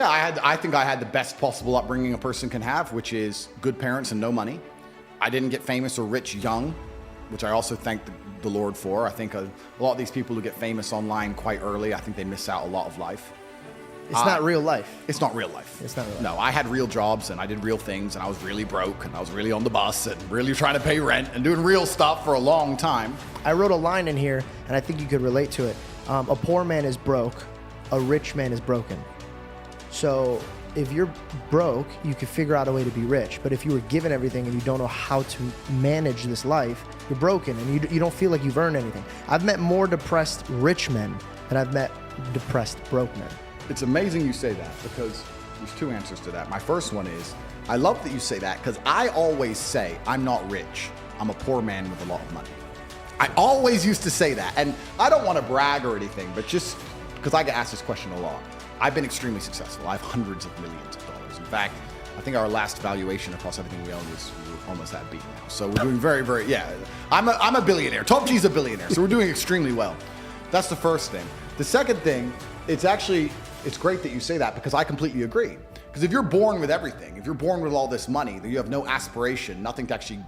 Yeah, I think I had the best possible upbringing a person can have, which is good parents and no money. I didn't get famous or rich young, which I also thank the Lord for. I think a lot of these people who get famous online quite early, I think they miss out a lot of life. It's not real life. It's not real life. It's not real life. No, I had real jobs and I did real things and I was really broke and I was really on the bus and really trying to pay rent and doing real stuff for a long time. I wrote a line in here, and I think you could relate to it. A poor man is broke, a rich man is broken. So if you're broke, you could figure out a way to be rich. But if you were given everything and you don't know how to manage this life, you're broken and you don't feel like you've earned anything. I've met more depressed rich men than I've met depressed broke men. It's amazing you say that because there's two answers to that. My first one is, I love that you say that because I always say I'm not rich. I'm a poor man with a lot of money. I always used to say that. And I don't want to brag or anything, but just because I get asked this question a lot. I've been extremely successful. I have hundreds of millions of dollars. In fact, I think our last valuation across everything we own is we're almost at B now. So we're doing very, very, yeah. I'm a billionaire. Top G's a billionaire. So we're doing extremely well. That's the first thing. The second thing, it's great that you say that because I completely agree. Because if you're born with everything, if you're born with all this money, that you have no aspiration, nothing to actually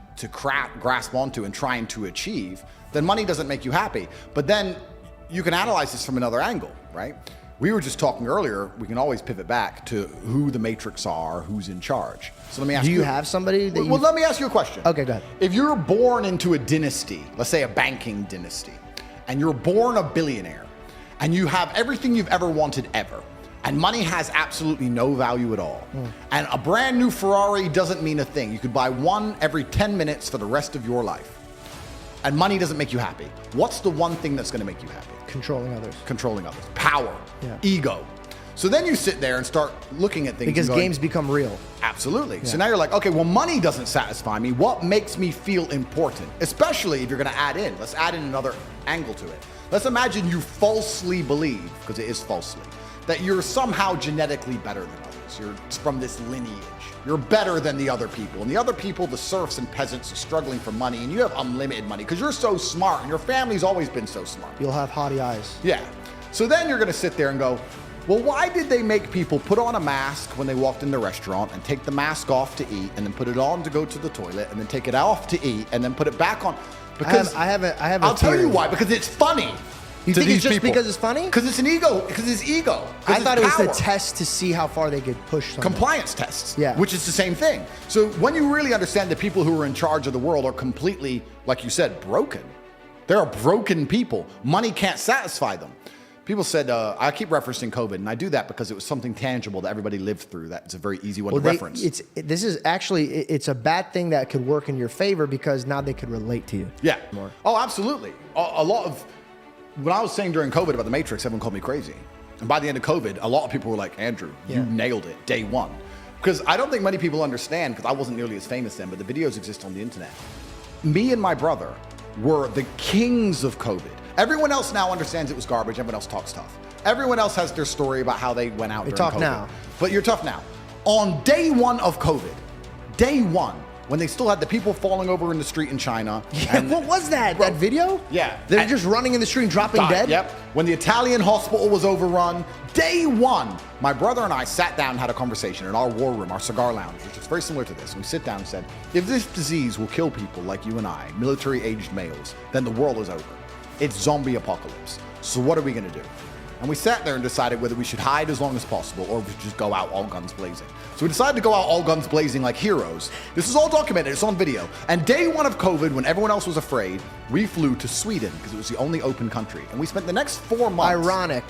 grasp onto and trying to achieve, then money doesn't make you happy. But then you can analyze this from another angle, right? We were just talking earlier, we can always pivot back to who the matrix are, who's in charge. So let me ask you. Do you have somebody that Well, let me ask you a question. Okay, go ahead. If you're born into a dynasty, let's say a banking dynasty, and you're born a billionaire, and you have everything you've ever wanted ever, and money has absolutely no value at all, and a brand new Ferrari doesn't mean a thing. You could buy one every 10 minutes for the rest of your life, and money doesn't make you happy. What's the one thing that's going to make you happy? Controlling others. Controlling others. Power. Yeah. Ego. So then you sit there and start looking at things. Because and going, games become real. Absolutely. Yeah. So now you're like, okay, well, money doesn't satisfy me. What makes me feel important? Especially if you're going to add in. Let's add in another angle to it. Let's imagine you falsely believe, because it is falsely, that you're somehow genetically better than others. You're from this lineage. You're better than the other people. And the other people, the serfs and peasants, are struggling for money, and you have unlimited money because you're so smart and your family's always been so smart. You'll have haughty eyes. Yeah. So then you're going to sit there and go, well, why did they make people put on a mask when they walked in the restaurant and take the mask off to eat and then put it on to go to the toilet and then take it off to eat and then put it back on? Because I'll tell you why, because it's funny. You think it's just because it's funny? Because it's an ego. Because it's ego. I thought it was the test to see how far they could push something. Compliance tests. Yeah. Which is the same thing. So when you really understand that people who are in charge of the world are completely, like you said, broken. There are broken people. Money can't satisfy them. People said, I keep referencing COVID, and I do that because it was something tangible that everybody lived through. That's a very easy one to reference. This is actually, it's a bad thing that could work in your favor because now they could relate to you. Yeah. More. Oh, absolutely. A lot of, when I was saying during COVID about the Matrix, everyone called me crazy. And by the end of COVID, a lot of people were like, Andrew, you nailed it, day one. Because I don't think many people understand, because I wasn't nearly as famous then, but the videos exist on the internet. Me and my brother were the kings of COVID. Everyone else now understands it was garbage. Everyone else talks tough. Everyone else has their story about how they went out during COVID. Talk now. But you're tough now. On day one of COVID, day one, when they still had the people falling over in the street in China. Yeah, what was that? That video? Yeah. They're just running in the street and dropping dead? Yep. When the Italian hospital was overrun, day one, my brother and I sat down and had a conversation in our war room, our cigar lounge, which is very similar to this. And we sit down and said, if this disease will kill people like you and I, military-aged males, then the world is over. It's zombie apocalypse. So what are we going to do? And we sat there and decided whether we should hide as long as possible or we should just go out all guns blazing. So we decided to go out all guns blazing like heroes. This is all documented. It's on video. And day one of COVID, when everyone else was afraid, we flew to Sweden because it was the only open country. And we spent the next 4 months. Ironic.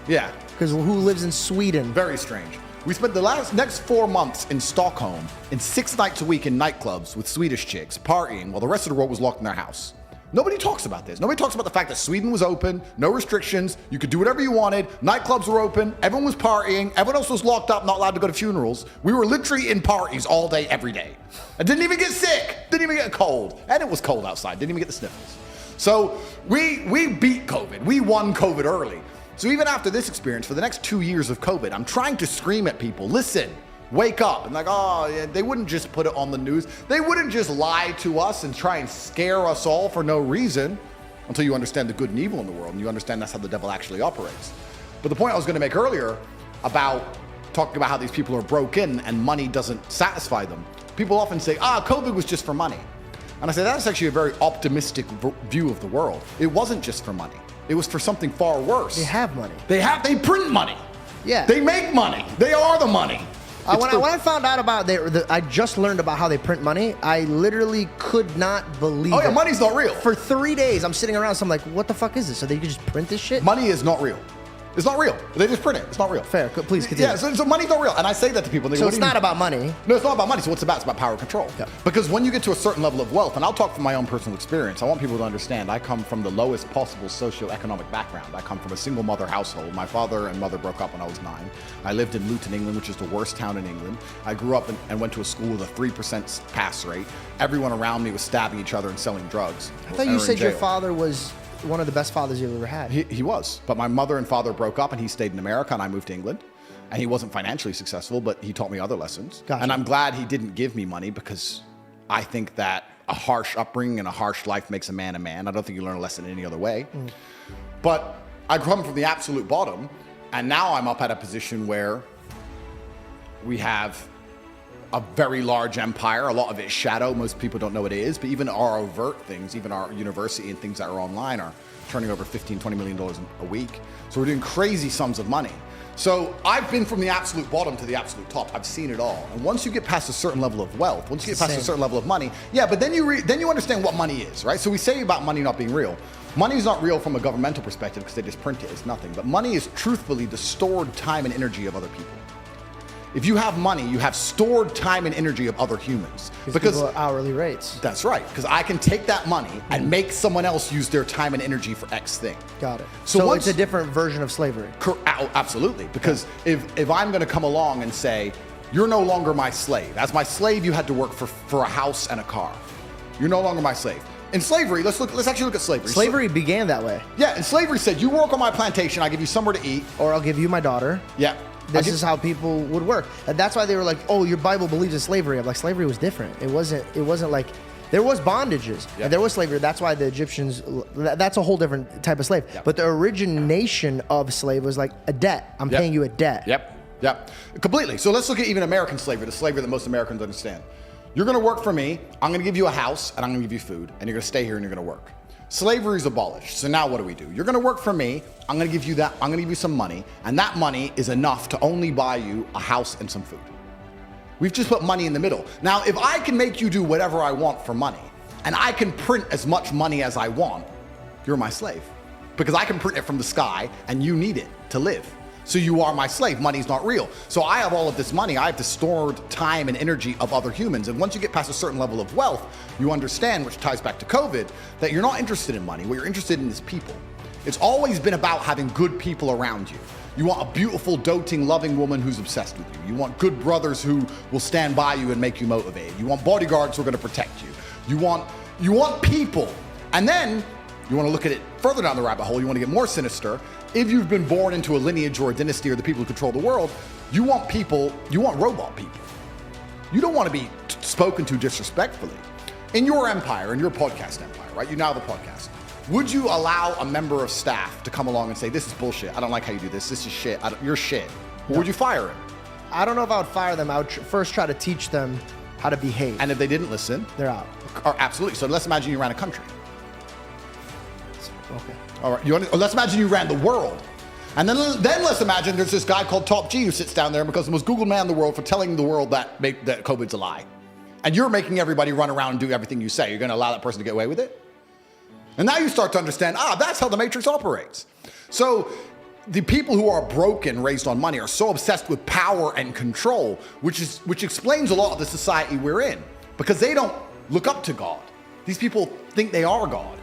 Yeah. Because who lives in Sweden? Very strange. We spent the next 4 months in Stockholm in 6 nights a week in nightclubs with Swedish chicks partying while the rest of the world was locked in their house. Nobody talks about this. Nobody talks about the fact that Sweden was open, no restrictions, you could do whatever you wanted, nightclubs were open, everyone was partying, everyone else was locked up, not allowed to go to funerals. We were literally in parties all day, every day. I didn't even get sick, didn't even get a cold, and it was cold outside, didn't even get the sniffles. So we beat COVID, we won COVID early. So even after this experience, for the next 2 years of COVID, I'm trying to scream at people, listen, wake up. And like, oh, yeah, they wouldn't just put it on the news. They wouldn't just lie to us and try and scare us all for no reason until you understand the good and evil in the world and you understand that's how the devil actually operates. But the point I was going to make earlier about talking about how these people are broken and money doesn't satisfy them, people often say, COVID was just for money. And I say, that's actually a very optimistic view of the world. It wasn't just for money. It was for something far worse. They have money. They print money. Yeah. They make money. They are the money. When I found out about I just learned about how they print money, I literally could not believe it. Money's not real. For 3 days, I'm sitting around, so I'm like, what the fuck is this? So they could just print this shit? Money is not real. It's not real. They just print it. It's not real. Fair. Please continue. Yeah, so money's not real. And I say that to people. And they So go, it's not about money. No, it's not about money. So what's it about? It's about power and control. Yeah. Because when you get to a certain level of wealth, and I'll talk from my own personal experience, I want people to understand I come from the lowest possible socioeconomic background. I come from a single mother household. My father and mother broke up when I was 9. I lived in Luton, England, which is the worst town in England. I grew up and went to a school with a 3% pass rate. Everyone around me was stabbing each other and selling drugs. I thought you said your father was one of the best fathers you've ever had. He was. But my mother and father broke up and he stayed in America and I moved to England. And he wasn't financially successful, but he taught me other lessons. Gotcha. And I'm glad he didn't give me money because I think that a harsh upbringing and a harsh life makes a man a man. I don't think you learn a lesson any other way. But I come from the absolute bottom, and now I'm up at a position where we have a very large empire. A lot of it is shadow. Most people don't know what it is, but even our overt things, even our university and things that are online are turning over $15, $20 million a week. So we're doing crazy sums of money. So I've been from the absolute bottom to the absolute top. I've seen it all. And once you get past a certain level of wealth, once you get past a certain level of money, but then you understand what money is, right? So we say about money not being real. Money is not real from a governmental perspective because they just print it. It's nothing. But money is truthfully the stored time and energy of other people. If you have money, you have stored time and energy of other humans. Because people are hourly rates. That's right. Because I can take that money and make someone else use their time and energy for X thing. Got it. So it's a different version of slavery. Absolutely. Because if I'm going to come along and say, you're no longer my slave. As my slave, you had to work for a house and a car. You're no longer my slave. In slavery, let's actually look at slavery. Slavery began that way. Yeah, and slavery said, you work on my plantation, I give you somewhere to eat. Or I'll give you my daughter. Yeah. This is how people would work. And that's why they were like, oh, your Bible believes in slavery. I'm like, slavery was different. It wasn't like, there was bondages and there was slavery. That's why the Egyptians, that's a whole different type of slave. Yep. But the origination of slave was like a debt. I'm paying you a debt. Yep. Completely. So let's look at even American slavery, the slavery that most Americans understand. You're going to work for me. I'm going to give you a house and I'm going to give you food and you're going to stay here and you're going to work. Slavery is abolished. So now what do? You're going to work for me. I'm going to give you that. I'm going to give you some money. And that money is enough to only buy you a house and some food. We've just put money in the middle. Now, if I can make you do whatever I want for money, and I can print as much money as I want, you're my slave. Because I can print it from the sky and you need it to live. So you are my slave. Money's not real. So I have all of this money. I have the stored time and energy of other humans. And once you get past a certain level of wealth, you understand, which ties back to COVID, that you're not interested in money. What you're interested in is people. It's always been about having good people around you. You want a beautiful, doting, loving woman who's obsessed with you. You want good brothers who will stand by you and make you motivated. You want bodyguards who are going to protect you. You want people. And then you want to look at it further down the rabbit hole. You want to get more sinister. If you've been born into a lineage or a dynasty or the people who control the world, you want robot people. You don't want to be spoken to disrespectfully. In your empire, in your podcast empire, right? You now have a podcast. Would you allow a member of staff to come along and say, this is bullshit. I don't like how you do this. This is shit. You're shit. Or would you fire him? I don't know if I would fire them. I would first try to teach them how to behave. And if they didn't listen? They're out. Absolutely. So let's imagine you ran a country. Okay. All right. Let's imagine you ran the world. And then let's imagine there's this guy called Top G who sits down there and becomes the most Googled man in the world for telling the world that COVID's a lie. And you're making everybody run around and do everything you say. You're going to allow that person to get away with it? And now you start to understand, that's how the Matrix operates. So the people who are broken, raised on money, are so obsessed with power and control, which explains a lot of the society we're in, because they don't look up to God. These people think they are God.